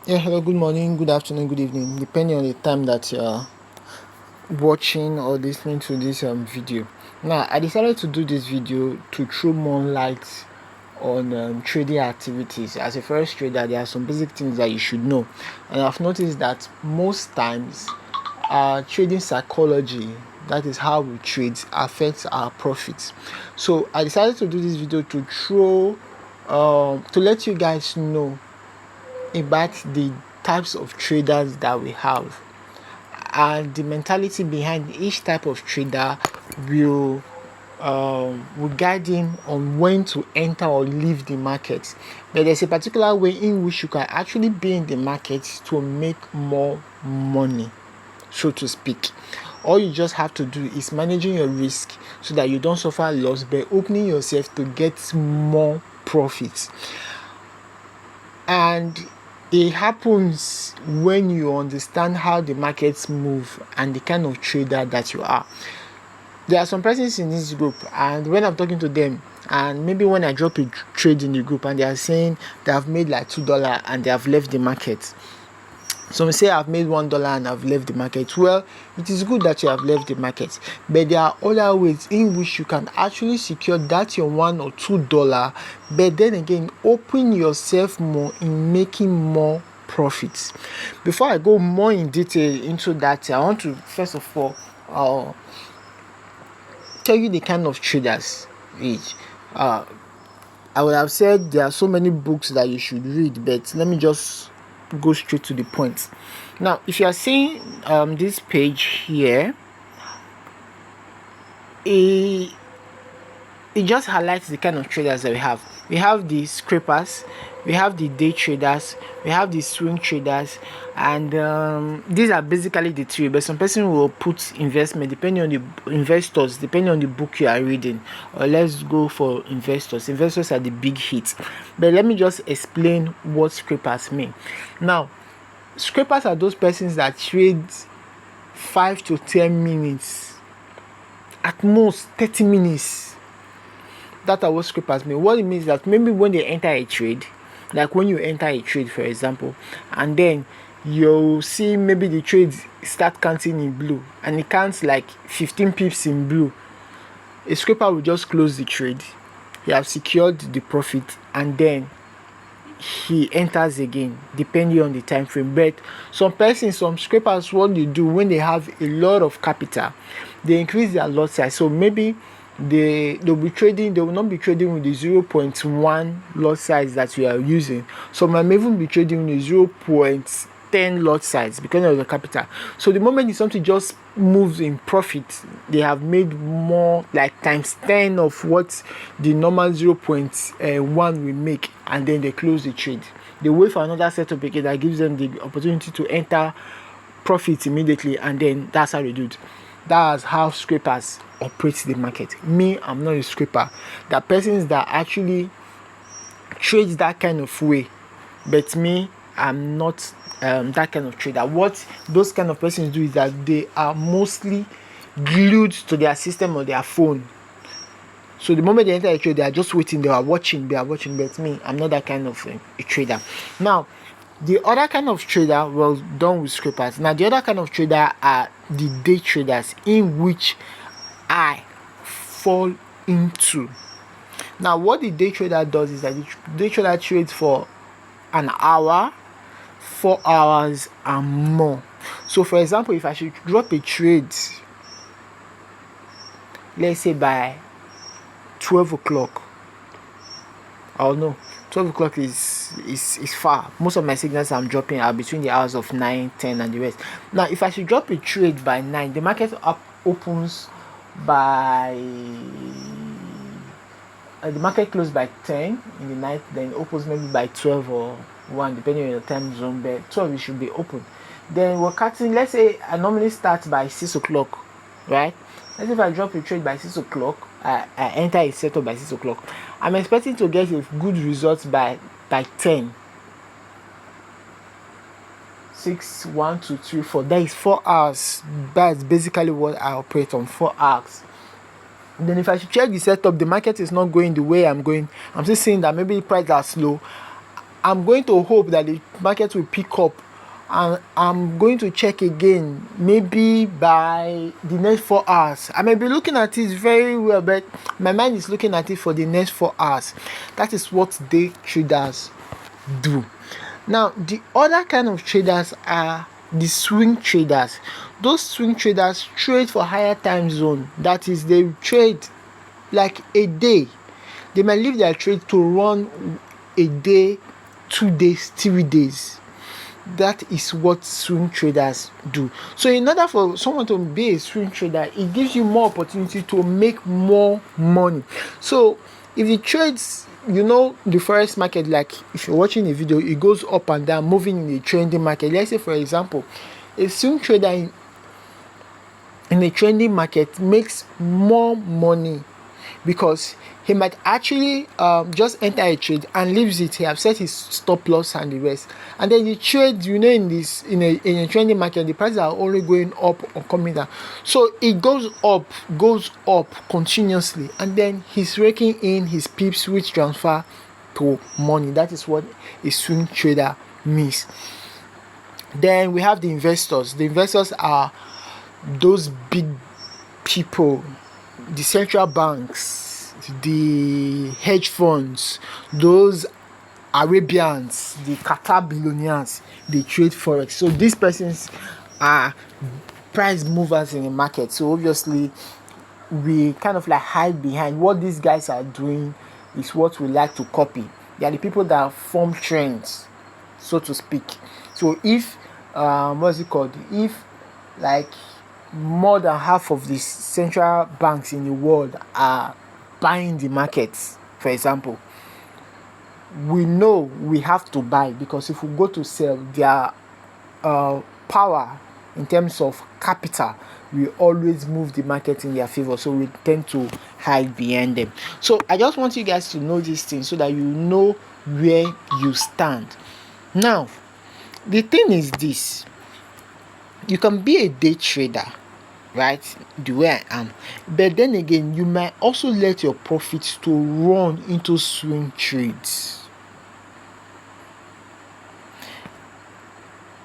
Yeah, hello, good morning, good afternoon, good evening, depending on the time that you're watching or listening to this video. Now, I decided to do this video to throw more light on trading activities. As a first trader, there are some basic things that you should know, and I've noticed that most times trading psychology, that is how we trade, affects our profits. So I decided to do this video to to let you guys know about the types of traders that we have, and the mentality behind each type of trader will will guide him on when to enter or leave the market. But there's a particular way in which you can actually be in the market to make more money, so to speak. All you just have to do is managing your risk so that you don't suffer loss by opening yourself to get more profits. And it happens when you understand how the markets move and the kind of trader that you are. There are some persons in this group, and when I'm talking to them, and maybe when I drop a trade in the group and they are saying they have made like $2 and they have left the market. Some say I've made $1 and I've left the market. Well, it is good that you have left the market, but there are other ways in which you can actually secure that your $1 or $2, but then again open yourself more in making more profits. Before I go more in detail into that, I want to first of all tell you the kind of traders which I would have said there are so many books that you should read, but let me just go straight to the point. Now, if you are seeing this page here, it just highlights the kind of traders that we have. We have the scrapers, we have the day traders, we have the swing traders, and these are basically the three. But some person will put investment depending on the investors, depending on the book you are reading. Or let's go for investors. Investors are the big hits. But let me just explain what scrapers mean. Now, scrapers are those persons that trade 5 to 10 minutes, at most 30 minutes. That are what scrapers mean. What it means is that maybe when they enter a trade, like when you enter a trade, for example, and then you'll see maybe the trade start counting in blue and it counts like 15 pips in blue. A scraper will just close the trade. He has secured the profit and then he enters again depending on the time frame. But some scrapers, what they do when they have a lot of capital, they increase their lot size. So maybe they will not be trading with the 0.1 lot size that we are using. Some might even be trading with the 0.10 lot size because of the capital. So the moment something just moves in profit, they have made more, like times 10 of what the normal 0.1 will make, and then they close the trade. They wait for another setup again that gives them the opportunity to enter profit immediately, and then that's how they do it. That's how scrapers operate the market. Me, I'm not a scraper. There are persons that actually trade that kind of way, but me, I'm not that kind of trader. What those kind of persons do is that they are mostly glued to their system or their phone. So the moment they enter a trade, they are just waiting, they are watching. But me, I'm not that kind of a trader. Now, the other kind of trader, well, done with scrapers. Now, the other kind of trader are the day traders, in which I fall into. Now, what the day trader does is that the day trader trades for an hour, 4 hours, and more. So, for example, if I should drop a trade, let's say by 12 o'clock, oh no, 12 o'clock is far. Most of my signals I'm dropping are between the hours of 9, 10, and the rest. Now, if I should drop a trade by 9, the market opens by the market closed by 10 in the night, then opens maybe by 12 or 1, depending on your time zone. But 12 it should be open. Then we're cutting. Let's say I normally start by 6 o'clock, right? Let's say if I drop a trade by 6 o'clock, I enter a setup by 6 o'clock. I'm expecting to get a good result by 10. 6, 1, 2, 3, 4. That is 4 hours. That's basically what I operate on, 4 hours. Then if I should check the setup, the market is not going the way I'm going. I'm still seeing that maybe the prices are slow. I'm going to hope that the market will pick up, and I'm going to check again maybe by the next 4 hours. I may be looking at it very well, but my mind is looking at it for the next 4 hours. That is what day traders do. Now, the other kind of traders are the swing traders. Those swing traders trade for higher time zone. That is, they trade like a day. They might leave their trade to run a day, 2 days, 3 days. That is what swing traders do. So in order for someone to be a swing trader, it gives you more opportunity to make more money. So if the trades, the forex market, like if you're watching a video, it goes up and down, moving in the trending market. Let's say, for example, a swing trader in a trending market makes more money because he might actually just enter a trade and leaves it. He have set his stop loss and the rest, and then the trade, in a trending market, the prices are only going up or coming down, so it goes up continuously, and then he's raking in his pips, which transfer to money. That is what a swing trader means. Then we have the investors. The investors are those big people, the central banks, the hedge funds, those Arabians, the Qatar billionaires. They trade forex. So these persons are price movers in the market. So obviously we kind of like hide behind what these guys are doing is what we like to copy. They are the people that form trends, so to speak. So if what's it called? If like more than half of the central banks in the world are buying the markets, for example, we know we have to buy, because if we go to sell, their power in terms of capital will always move the market in their favor, so we tend to hide behind them. So I just want you guys to know these things so that you know where you stand. Now, the thing is this: you can be a day trader, right, the way I am, but then again, you might also let your profits to run into swing trades.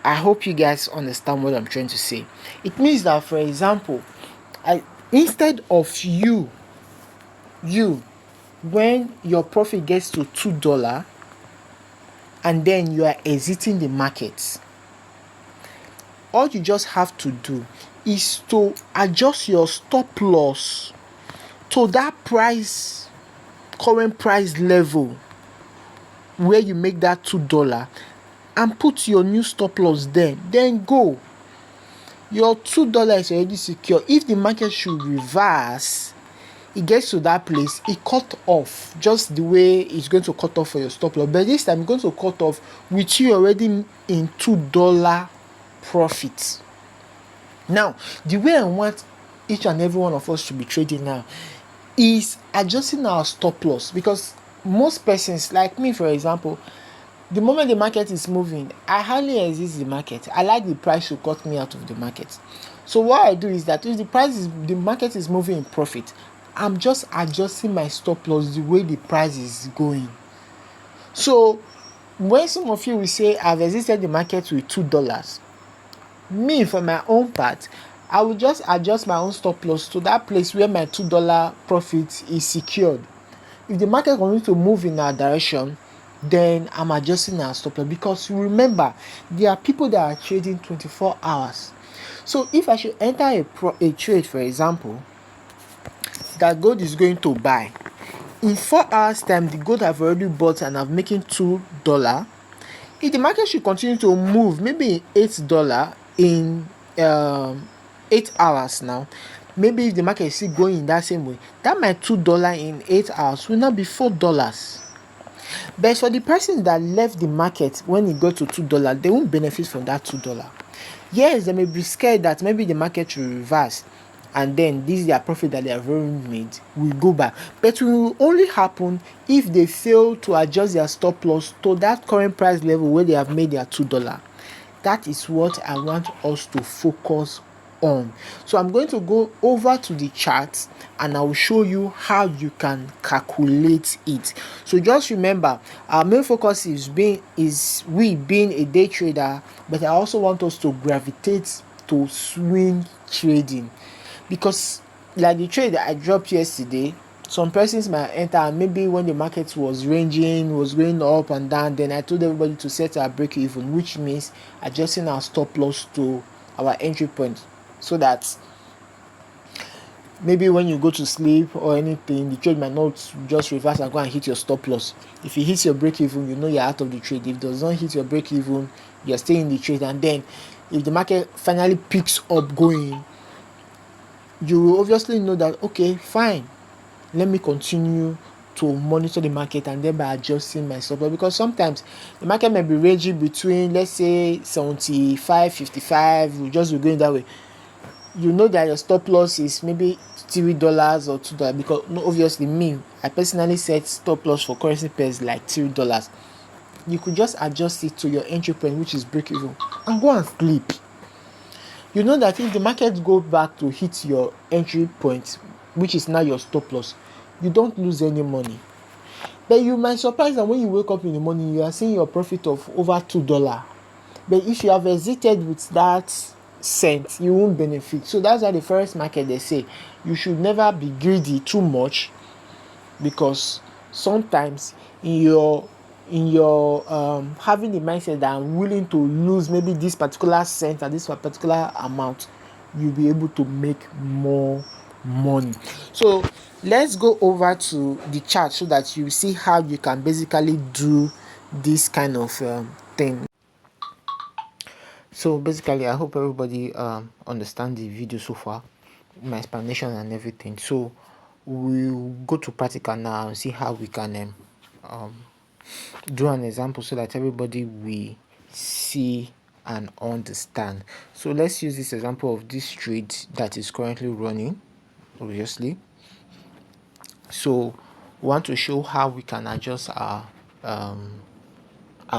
I hope you guys understand what I'm trying to say. It means that, for example, instead of you when your profit gets to $2 and then you are exiting the market, all you just have to do is to adjust your stop loss to that current price level where you make that $2, and put your new stop loss there. Then go. Your $2 is already secure. If the market should reverse, it gets to that place, it cut off just the way it's going to cut off for your stop loss. But this time it's going to cut off with you already in $2 profit. Now, the way I want each and every one of us to be trading now is adjusting our stop loss, because most persons, like me for example, the moment the market is moving, I hardly exit the market. I like the price to cut me out of the market. So what I do is that if the market is moving in profit, I'm just adjusting my stop loss the way the price is going. So when some of you will say I've exited the market with $2, me for my own part, I will just adjust my own stop loss to that place where my $2 profit is secured. If the market continues to move in our direction, then I'm adjusting our stop loss, because remember, there are people that are trading 24 hours. So if I should enter a trade, for example, that gold is going to buy, in 4 hours time the gold have already bought and I'm making $2. If the market should continue to move maybe $8 in 8 hours, now maybe if the market is still going in that same way, that my $2 in 8 hours will now be $4. But for the person that left the market when it got to $2, they won't benefit from that $2. Yes, they may be scared that maybe the market will reverse, and then this is their profit that they have already made will go back. But it will only happen if they fail to adjust their stop loss to that current price level where they have made their $2. That is what I want us to focus on. So I'm going to go over to the chart and I will show you how you can calculate it. So just remember, our main focus is we being a day trader, but I also want us to gravitate to swing trading, because like the trade that I dropped yesterday, some persons might enter and maybe when the market was ranging, was going up and down, then I told everybody to set our break even, which means adjusting our stop loss to our entry point, so that maybe when you go to sleep or anything, the trade might not just reverse and go and hit your stop loss. If it hits your break even, you know you're out of the trade. If it does not hit your break even, you're staying in the trade. And then if the market finally picks up going, you will obviously know that, okay, fine, let me continue to monitor the market and thereby adjusting my stop loss, because sometimes the market may be ranging between, let's say, 75, 55, will just be going that way. You know that your stop loss is maybe $3 or $2, because no, obviously I personally set stop loss for currency pairs like $3. You could just adjust it to your entry point, which is break even, and go and sleep. You know that if the market go back to hit your entry point, which is now your stop loss, you don't lose any money. But you might surprise that when you wake up in the morning, you are seeing your profit of over $2. But if you have exited with that cent, you won't benefit. So that's why the first market, they say you should never be greedy too much, because sometimes in your having the mindset that I'm willing to lose maybe this particular cent and this particular amount, you'll be able to make more money. So let's go over to the chart so that you see how you can basically do this kind of thing. So basically, I hope everybody understand the video so far, my explanation and everything. So we'll go to practical now and see how we can do an example so that everybody will see and understand. So let's use this example of this trade that is currently running, obviously. So we want to show how we can adjust our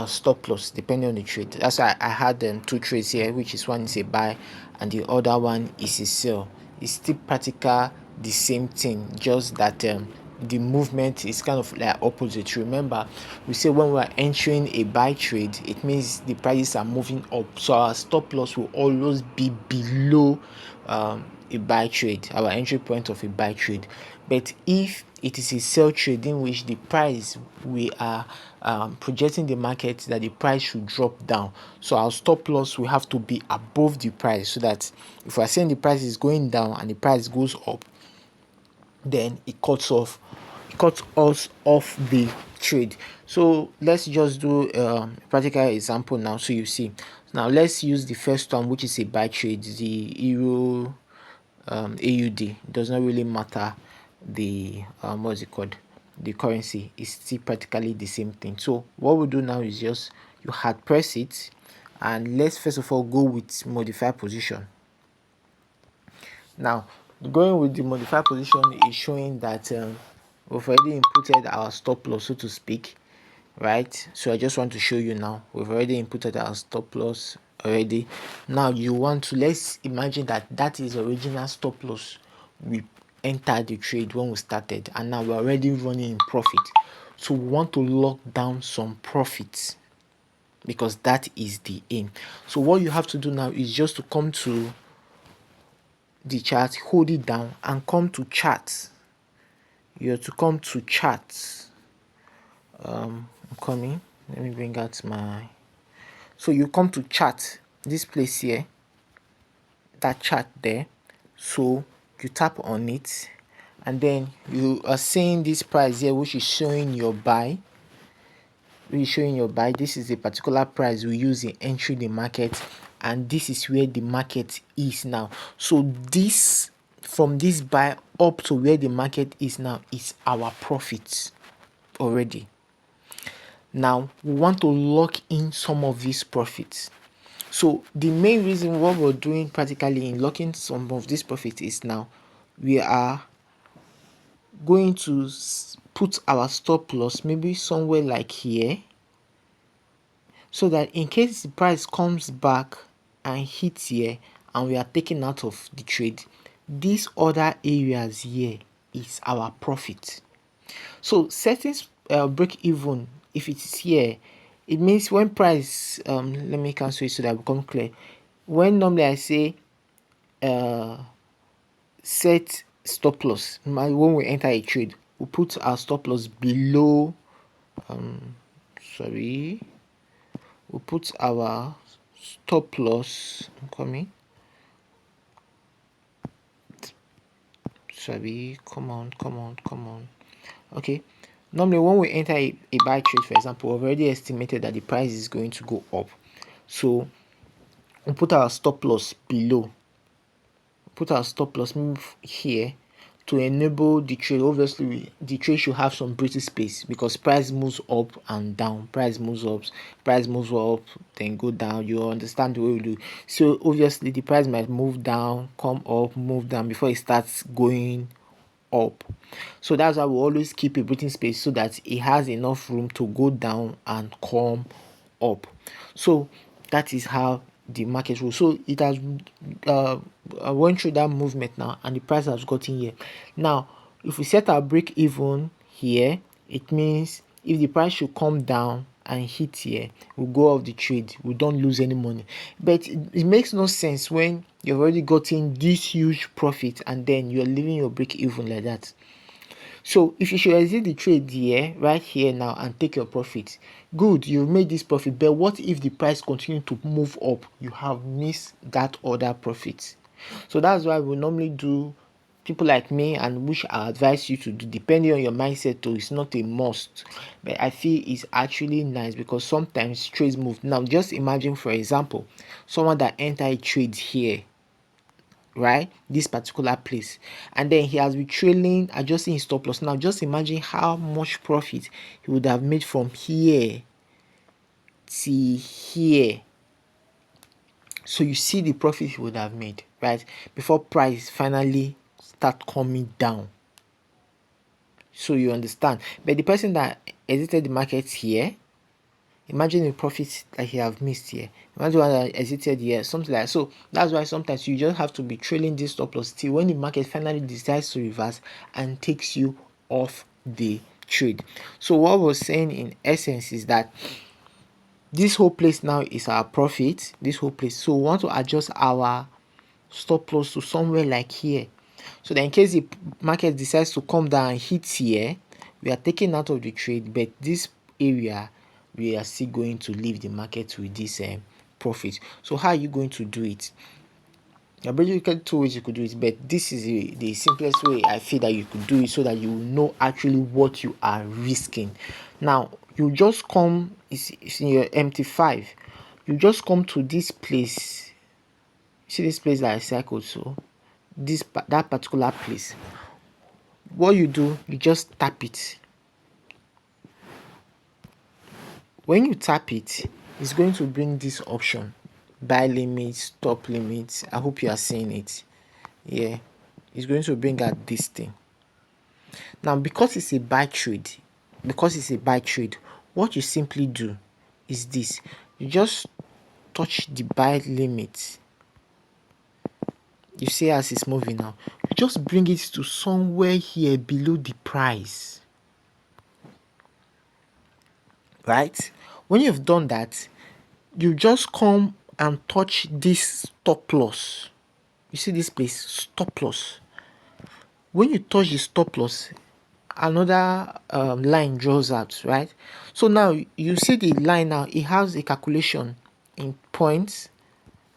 stop loss depending on the trade. That's why I had two trades here, which is one is a buy and the other one is a sell. It's still practical the same thing, just that the movement is kind of like opposite. Remember, we say when we are entering a buy trade, it means the prices are moving up, so our stop loss will always be below a buy trade, our entry point of a buy trade. But if it is a sell trade in which the price we are projecting the market that the price should drop down, so our stop loss will have to be above the price, so that if we are saying the price is going down and the price goes up, then it cuts us off the trade. So let's just do a practical example now, so you see. Now let's use the first one, which is a buy trade, the euro AUD. It does not really matter the what's it called, the currency is still practically the same thing. So what we'll do now is just you hard press it, and let's first of all go with modify position. Now going with the modify position is showing that we've already inputted our stop loss, so to speak, right? So I just want to show you now we've already inputted our stop loss already. Now you want to, let's imagine that is original stop loss we entered the trade when we started, and now we're already running in profit. So we want to lock down some profits, because that is the aim. So what you have to do now is just to come to the chart, hold it down, and come to charts. You have to come to charts. I'm coming. Let me bring out my. So you come to chart, this place here, that chart there. So you tap on it, and then you are seeing this price here, which is showing your buy. This is a particular price we use in entering the market, and this is where the market is now. So this, from this buy up to where the market is now, is our profits already. Now we want to lock in some of these profits. So the main reason what we're doing practically in locking some of these profits is now we are going to put our stop loss maybe somewhere like here, so that in case the price comes back and hits here and we are taken out of the trade, these other areas here is our profit. So setting break even, if it is here, it means when price let me cancel it so that it become clear. When normally I say set stop loss, when we enter a trade, we put our stop loss below sorry, we put our stop loss, I'm coming, sorry, come on. Okay, normally when we enter a buy trade, for example, we've already estimated that the price is going to go up, so we put our stop loss below, put our stop loss move here to enable the trade. Obviously the trade should have some breathing space because price moves up and down, price moves up, then go down. You understand the way we do. So obviously the price might move down, come up, move down before it starts going up. So that's why we always keep a breathing space so that it has enough room to go down and come up. So that is how the market rules. So it has went through that movement now, and the price has gotten here. Now if we set our break even here, it means if the price should come down and hit here, we'll go off the trade, we don't lose any money. But it makes no sense when you've already gotten this huge profit and then you're leaving your break even like that. So if you should exit the trade here, right here now, and take your profit, good, you've made this profit. But what if the price continue to move up? You have missed that other profit. So that's why we normally do, people like me, and which I advise you to do, depending on your mindset too. It's not a must, but I feel it's actually nice because sometimes trades move. Now just imagine, for example, someone that enter a trade here, right, this particular place, and then he has been trailing, adjusting his stop loss. Now just imagine how much profit he would have made from here to here. So you see the profit he would have made, right, before price finally start coming down. So you understand. But the person that exited the market here, imagine the profits that he have missed here. Imagine one that exited here, something like that. So that's why sometimes you just have to be trailing this stop loss till when the market finally decides to reverse and takes you off the trade. So what we're saying in essence is that this whole place now is our profit, this whole place. So we want to adjust our stop loss to somewhere like here, so that in case the market decides to come down and hit here, we are taken out of the trade, but this area we are still going to leave the market with this profit. So how are you going to do it? There are basically two ways you could do it, but this is the simplest way I feel that you could do it, so that you will know actually what you are risking. Now you just come, it's in your MT5, you just come to this place. See this place that I circled? So that particular place, what you do, you just tap it. When you tap it, it's going to bring this option, buy limit, stop limit. I hope you are seeing it. Yeah, it's going to bring out this thing. Now because it's a buy trade, what you simply do is this: you just touch the buy limit. You see as it's moving now, you just bring it to somewhere here below the price, right? When you've done that, you just come and touch this stop loss. You see this place, stop loss. When you touch the stop loss, another line draws out, right? So now you see the line now, it has a calculation in points.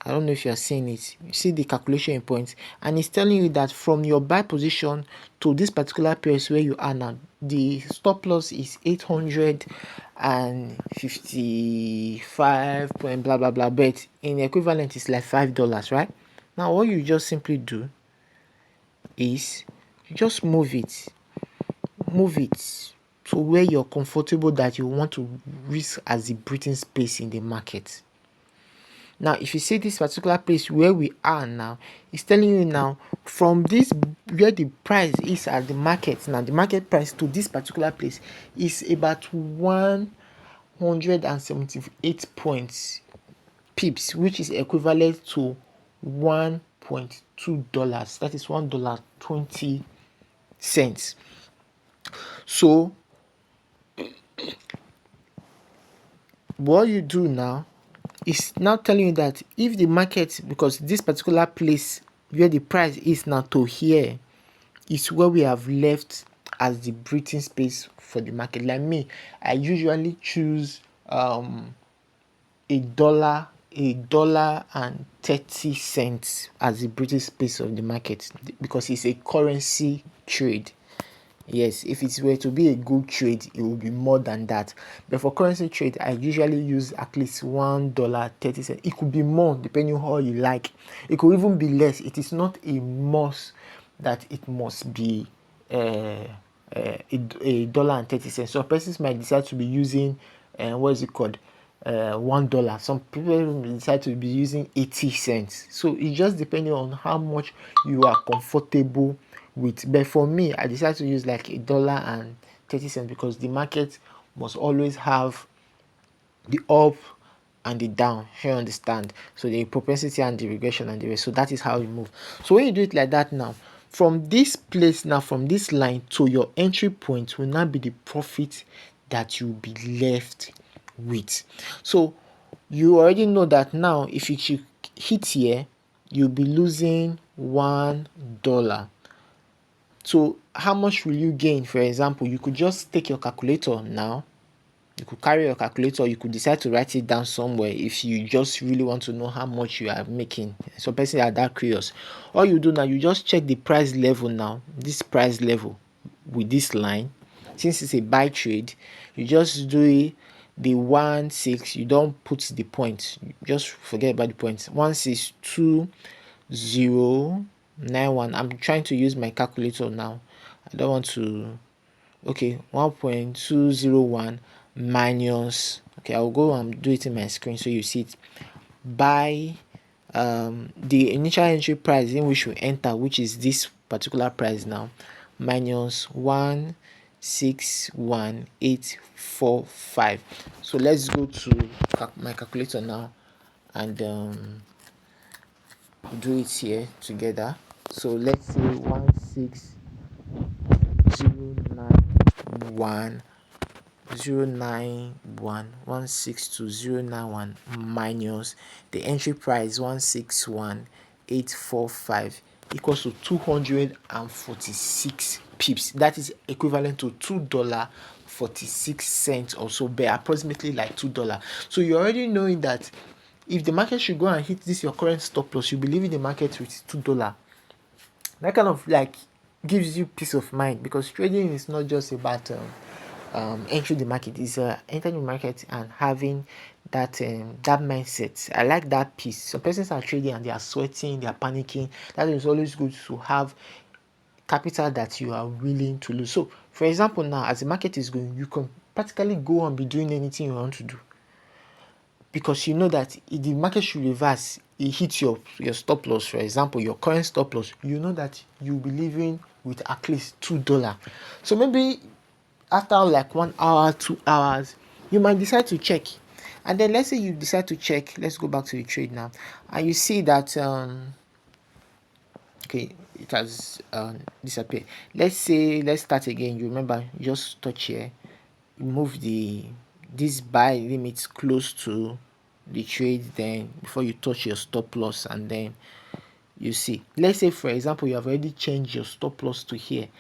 I don't know if you are seeing it. You see the calculation in points, and it's telling you that from your buy position to this particular place where you are now, the stop loss is 855 point blah blah blah, but in equivalent it's like $5, right? Now what you just simply do is you just move it to where you're comfortable that you want to risk as the breathing space in the market. Now if you see this particular place where we are now, it's telling you now from this where the price is at the market, now the market price to this particular place is about 178 points pips, which is equivalent to $1.2. That is $1.20. So what you do now is now telling you that if the market, because this particular place where the price is now to here is where we have left as the breathing space for the market. Like me, I usually choose $1.30 as the breathing space of the market, because it's a currency trade. Yes, if it were to be a good trade, it will be more than that. But for currency trade, I usually use at least $1.30. It could be more depending on how you like. It could even be less. It is not a must that it must be $1.30. So persons might decide to be using what is it called? $1. Some people decide to be using 80 cents. So it just depending on how much you are comfortable with. But for me, I decided to use like $1.30 because the market must always have the up and the down. You understand? So the propensity and the regression and the rest. So that is how you move. So when you do it like that now, from this place now, from this line to your entry point will now be the profit that you'll be left with. So you already know that now if you should hit here, you'll be losing $1. So how much will you gain? For example, you could just take your calculator now. You could carry your calculator. You could decide to write it down somewhere if you just really want to know how much you are making. Some person are that curious. All you do now, you just check the price level now. This price level with this line. Since it's a buy trade, you just do it. The 1.6, you don't put the point. You just forget about the points. 1.62091. I'm trying to use my calculator now. I don't want to. Okay, 1.201 minus. Okay, I'll go and do it in my screen so you see it. By the initial entry price in which we enter, which is this particular price now, minus 161,845. So let's go to my calculator now and do it here together. So let's say 16091 162,091 minus the entry price 161,845 equals to 246 pips. That is equivalent to $2.46 or so, but approximately like $2. So you're already knowing that if the market should go and hit this your current stop loss, you believe in the market with $2. That kind of like gives you peace of mind, because trading is not just about entering the market. Is entering the market and having that that mindset. I like that piece. Some persons are trading and they are sweating, they are panicking. That is always good to have capital that you are willing to lose. So for example, now as the market is going, you can practically go and be doing anything you want to do, because you know that if the market should reverse, it hits your stop loss. For example, your current stop loss, you know that you'll be living with at least $2. So maybe after like 1 hour, 2 hours, you might decide to check. And then let's say you decide to check. Let's go back to the trade now, and you see that okay, it has disappeared. Let's start again. You remember, you just touch here, you move this buy limits close to the trade, then before you touch your stop loss, and then you see, let's say for example you have already changed your stop loss to here,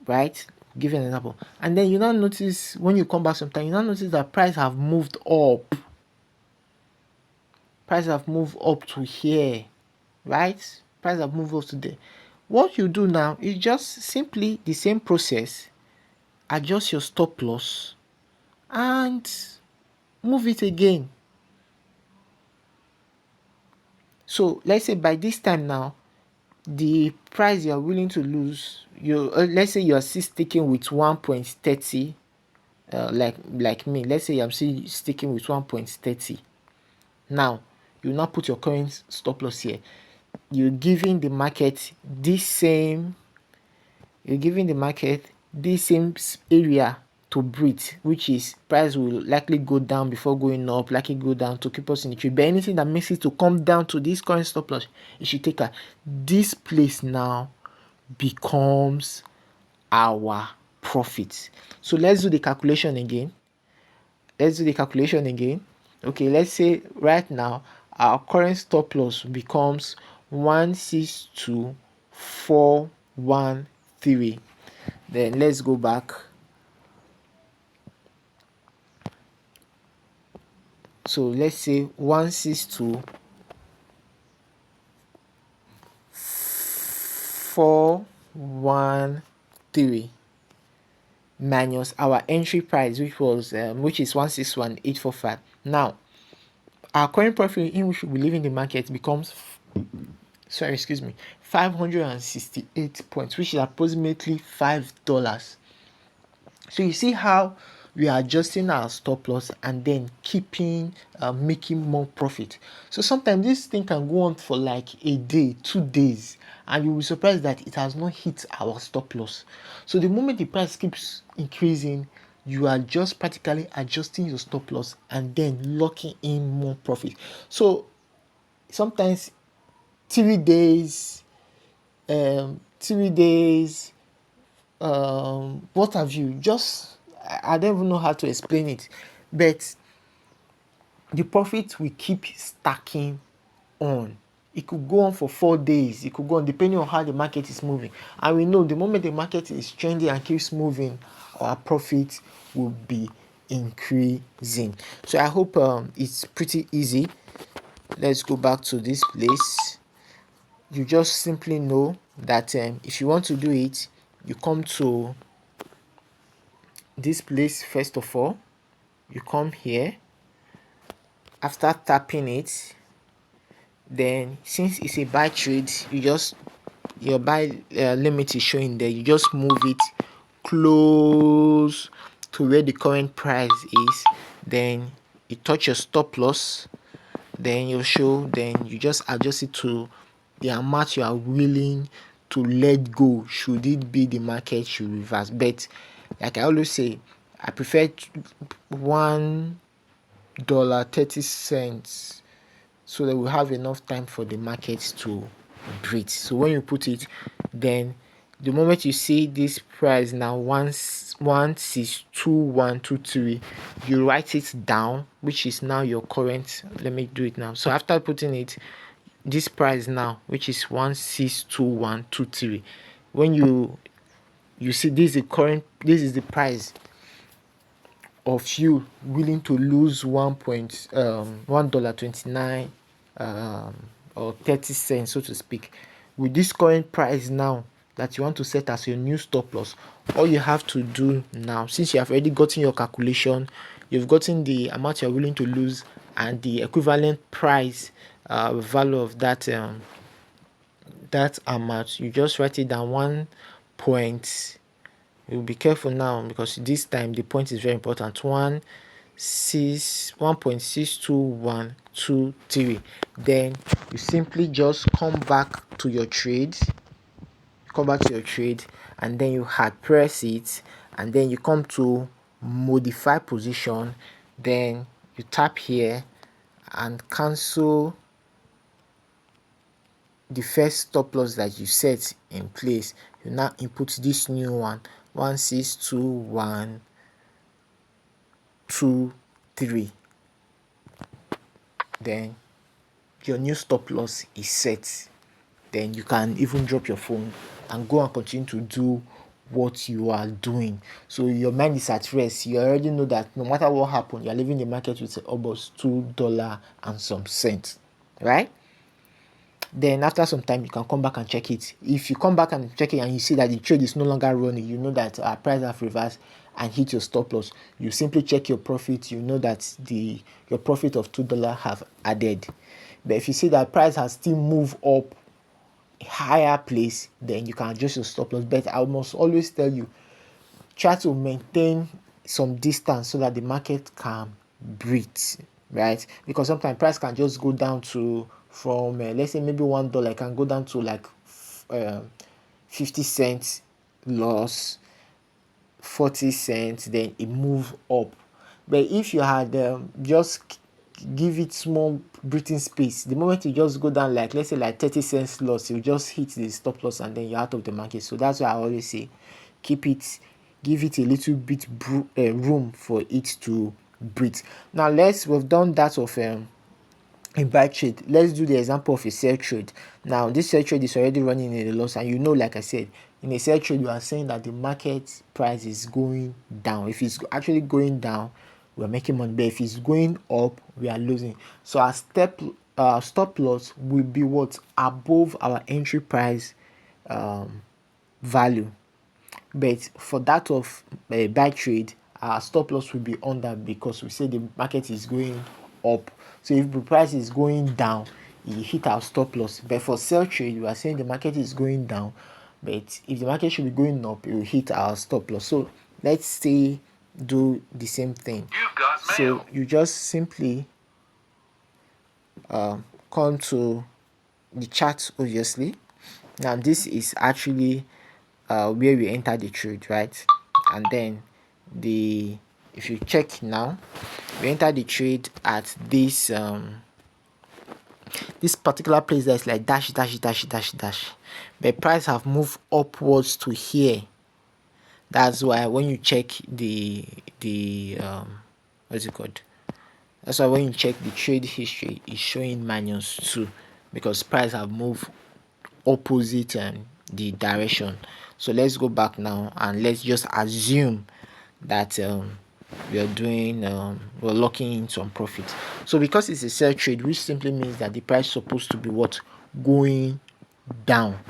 right? Give you an example, and then you now notice when you come back sometime, you now notice that price have moved up to here, right? Price have moved up to there. What you do now is just simply the same process. Adjust your stop loss and move it again. So let's say by this time now, the price you are willing to lose, let's say you are still sticking with 1.30, like me. Let's say I'm still sticking with 1.30. Now you now put your current stop loss here. You're giving the market this same area to to breathe, which is price will likely go down before going up, likely go down to keep us in the trade. But anything that makes it to come down to this current stop loss, it should take a this place now becomes our profit. So let's do the calculation again. Okay, let's say right now our current stop loss becomes 162413. Then let's go back. So let's say 162413 minus our entry price, which is 161845. Now our current profit in which we live in the market becomes 568 points, which is approximately $5. So you see how we are adjusting our stop loss and then making more profit. So sometimes this thing can go on for like a day, 2 days, and you will be surprised that it has not hit our stop loss. So the moment the price keeps increasing, you are just practically adjusting your stop loss and then locking in more profit. So sometimes 3 days, what have you, just I don't even know how to explain it, but the profit will keep stacking on. It could go on for 4 days, it could go on depending on how the market is moving, and we know the moment the market is trending and keeps moving, our profit will be increasing. So I hope it's pretty easy. Let's go back to this place. You just simply know that if you want to do it, you come to this place. First of all, you come here. After tapping it, then since it's a buy trade, your buy limit is showing there, you just move it close to where the current price is, then you touch your stop loss, then you just adjust it to the amount you are willing to let go should it be the market should reverse. But like I always say, I prefer $1.30 so that we have enough time for the market to breathe. So when you put it, then the moment you see this price now 162123, you write it down, which is now your current. Let me do it now. So after putting it, this price now, which is 162123, when you see this is the price of you willing to lose $1.29 or 30 cents, so to speak. With this current price now that you want to set as your new stop loss, all you have to do now, since you have already gotten your calculation, you've gotten the amount you're willing to lose and the equivalent price value of that amount, you just write it down. 1. You'll be careful now because this time the point is very important. 1.62123. Then you simply just come back to your trade, and then you hard press it, and then you come to modify position, then you tap here and cancel the first stop loss that you set in place. You now input this new one, 162123. Then your new stop loss is set. Then you can even drop your phone and go and continue to do what you are doing. So your mind is at rest. You already know that no matter what happens, you are leaving the market with almost $2 and some cents, right? Then after some time you can come back and check it. If you come back and check it and you see that the trade is no longer running, you know that our price have reversed and hit your stop loss. You simply check your profit. You know that your profit of $2 have added. But if you see that price has still moved up higher place, then you can adjust your stop loss. But I must always tell you, try to maintain some distance so that the market can breathe, right? Because sometimes price can just go down to from let's say maybe $1 can go down to like 50 cents loss 40 cents, then it move up. But if you had just give it small breathing space, the moment you just go down, like let's say like 30 cents loss, you just hit the stop loss and then you're out of the market. So that's why I always say keep it, give it a little bit room for it to breathe. Now we've done that of a buy trade. Let's do the example of a sell trade. Now this sell trade is already running in a loss, and like I said, in a sell trade you are saying that the market price is going down. If it's actually going down, we're making money, but if it's going up, we are losing. So our stop loss will be what above our entry price value. But for that of a buy trade, our stop loss will be under, because we say the market is going up. So if the price is going down, you hit our stop loss. But for sell trade, we are saying the market is going down, but if the market should be going up, it will hit our stop loss. So let's say do the same thing. So you just simply come to the chart, obviously. Now this is actually where we enter the trade, right? And then if you check now, we enter the trade at this this particular place that's like dash dash dash dash dash, but price have moved upwards to here. That's why when you check the what's it called, that's why when you check the trade history, it's showing -2, because price have moved opposite the direction. So let's go back now and let's just assume that we are doing we're locking in some profit. So because it's a sell trade, which simply means that the price is supposed to be what, going down.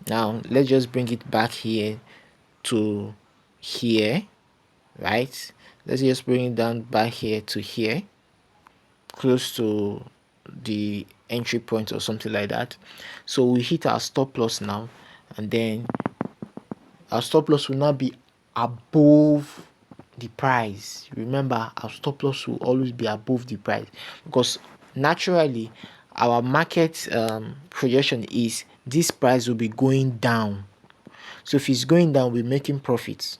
Now let's just bring it back here to here, right? Let's just bring it down back here to here, close to the entry point or something like that. So we hit our stop loss now, and then our stop loss will now be above the price. Remember, our stop loss will always be above the price, because naturally our market projection is this price will be going down. So if it's going down, we're making profits,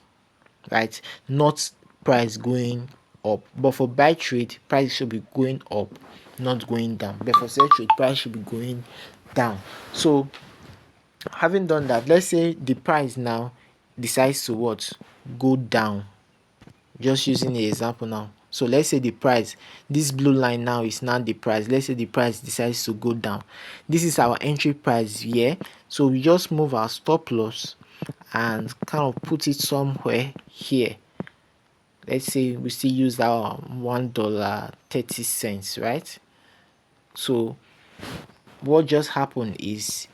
right? Not price going up. But for buy trade, price should be going up, not going down. But for sell trade, price should be going down. So having done that, let's say the price now decides to what, go down. Just using the example now. So let's say the price, this blue line now is not the price. Let's say the price decides to go down. This is our entry price here. So we just move our stop loss and kind of put it somewhere here. Let's say we still use our $1.30, right? So what just happened is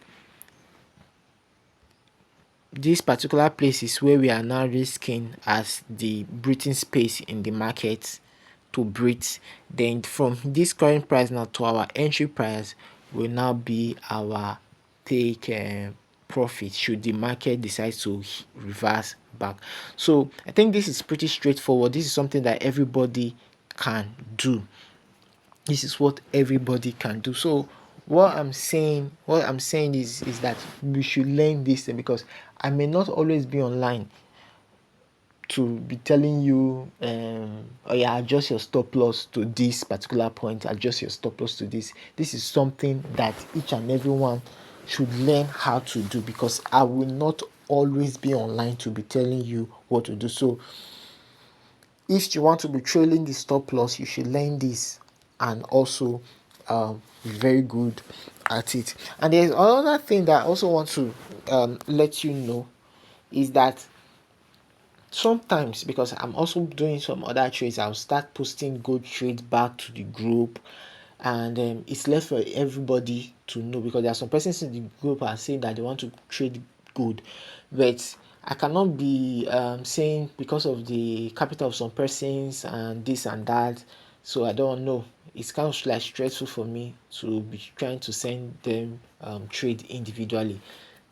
this particular place is where we are now risking as the breathing space in the market to breathe. Then from this current price now to our entry price will now be our take profit should the market decide to reverse back. So I think this is pretty straightforward. This is something that everybody can do. This is what everybody can do. So what I'm saying is that we should learn this thing, because I may not always be online to be telling you oh yeah, adjust your stop loss to this particular point, adjust your stop loss to this. This is something that each and everyone should learn how to do, because I will not always be online to be telling you what to do. So if you want to be trailing the stop loss, you should learn this and also be very good at it. And there's another thing that I also want to let you know is that sometimes, because I'm also doing some other trades, I'll start posting good trades back to the group, and it's left for everybody to know, because there are some persons in the group are saying that they want to trade good, but I cannot be saying because of the capital of some persons and this and that. So I don't know, it's kind of like stressful for me to be trying to send them trade individually.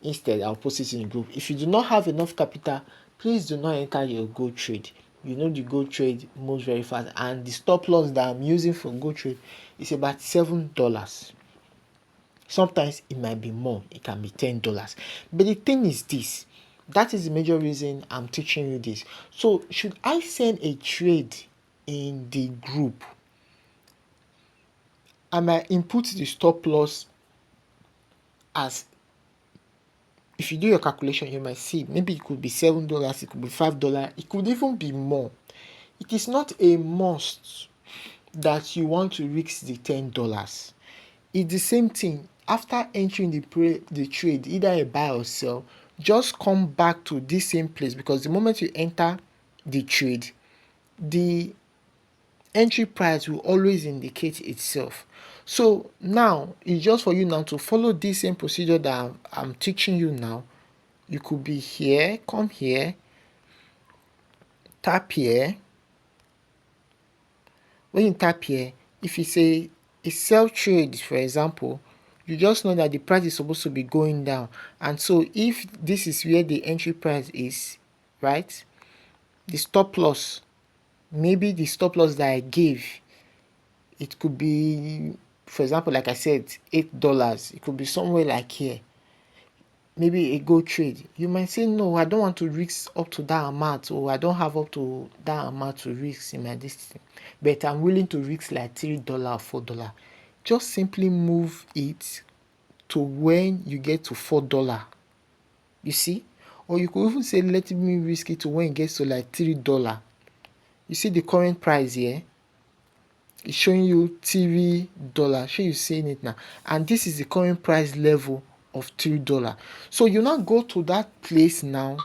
Instead, I'll post it in the group. If you do not have enough capital, please do not enter your gold trade. You know the gold trade moves very fast, and the stop loss that I'm using for gold trade is about $7. Sometimes it might be more, it can be $10. But the thing is this, That is the major reason I'm teaching you this. So should I send a trade in the group? I might input the stop loss as, if you do your calculation, you might see maybe it could be $7, it could be $5, it could even be more. It is not a must that you want to risk the $10. It's the same thing. After entering the trade, either a buy or sell, just come back to this same place, because the moment you enter the trade, the entry price will always indicate itself. So now it's just for you now to follow this same procedure that I'm teaching you now. You could be here, come here, tap here. When you tap here, if you say a sell trade, for example, you just know that the price is supposed to be going down. And so if this is where the entry price is, right, the stop loss, maybe the stop loss that I gave, it could be, for example, like I said, $8. It could be somewhere like here, maybe a gold trade. You might say, no, I don't want to risk up to that amount, or I don't have up to that amount to risk in my distance, but I'm willing to risk like $3 or $4. Just simply move it to when you get to $4. You see? Or you could even say, let me risk it to when it gets to like $3. You see the current price here? It's showing you $3. Sure, you seeing it now? And this is the current price level of $3. So you now go to that place now,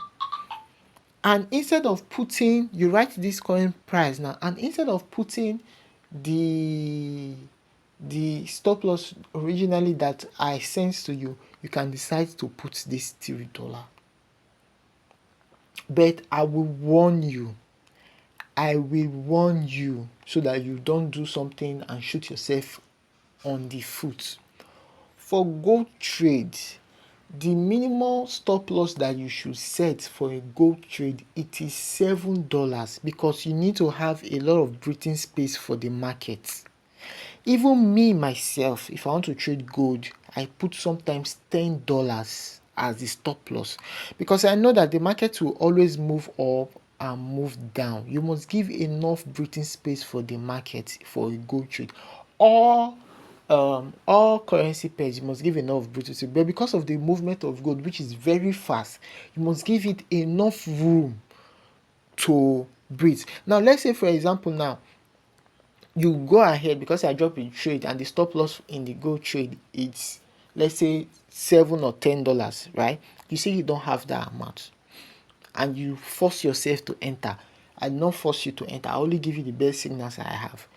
and instead of putting, you write this current price now, and instead of putting the stop loss originally that I sent to you, you can decide to put this $3. But I will warn you, so that you don't do something and shoot yourself on the foot. For gold trade, the minimal stop loss that you should set for a gold trade, it is $7, because you need to have a lot of breathing space for the market. Even me myself, if I want to trade gold, I put sometimes $10 as the stop loss, because I know that the market will always move up and move down. You must give enough breathing space for the market for a gold trade. All currency pairs, you must give enough breathing space, but because of the movement of gold, which is very fast, you must give it enough room to breathe. Now let's say, for example, now you go ahead, because I drop a trade and the stop loss in the gold trade, it's, let's say, $7 or $10, right? You say you don't have that amount and you force yourself to enter. I don't force you to enter, I only give you the best signals I have.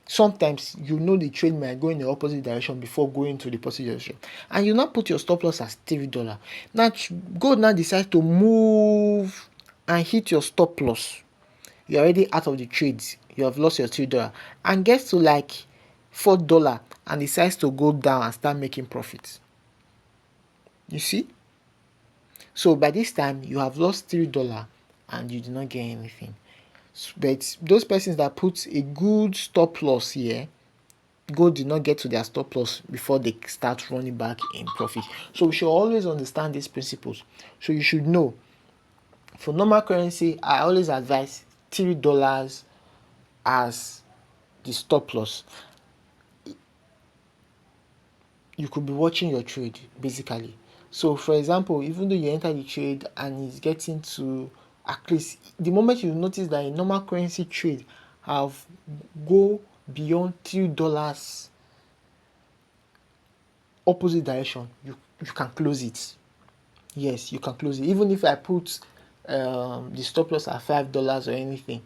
Sometimes you know the trade might go in the opposite direction before going to the positive direction, and you now put your stop loss as $3. Now gold now decides to move and hit your stop loss. You're already out of the trades, you have lost your $3, and gets to like $4 and decides to go down and start making profits. You see? So by this time you have lost $3 and you did not get anything. But those persons that put a good stop loss here, gold did not get to their stop loss before they start running back in profit. So we should always understand these principles. So you should know, for normal currency, I always advise $3 as the stop loss. You could be watching your trade basically. So for example, even though you enter the trade and it's getting to, at least the moment you notice that a normal currency trade have go beyond $3 opposite direction, you can close it. Yes, you can close it. Even if I put the stop loss at $5 or anything,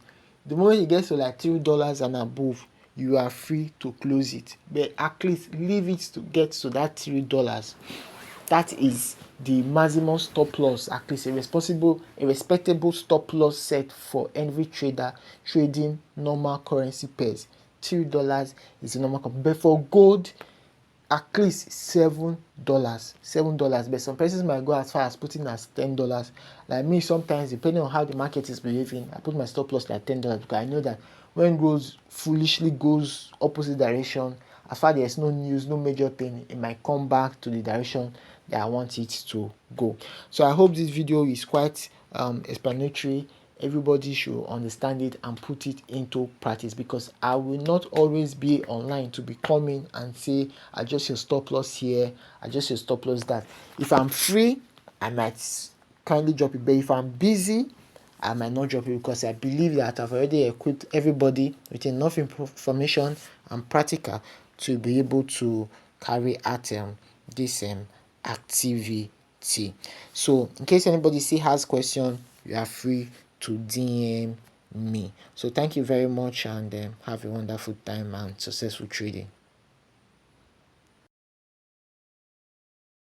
the moment it gets to like $3 and above, you are free to close it. But at least leave it to get to that $3. That is the maximum stop loss, at least a respectable stop loss set for every trader trading normal currency pairs. $3 is the normal. But for gold, at least $7. But some persons might go as far as putting as $10. Like me, sometimes depending on how the market is behaving, I put my stop loss like $10, because I know that when goes foolishly goes opposite direction, as far as there's no news, no major thing, it might come back to the direction that I want it to go. So I hope this video is quite explanatory. Everybody should understand it and put it into practice, because I will not always be online to be coming and say adjust your stop loss here, adjust your stop loss that. If I'm free, I might kindly drop it, but if I'm busy, I might not drop it, because I believe that I've already equipped everybody with enough information and practical to be able to carry out this activity. So in case anybody still has question, you are free to DM me. So thank you very much, and have a wonderful time and successful trading.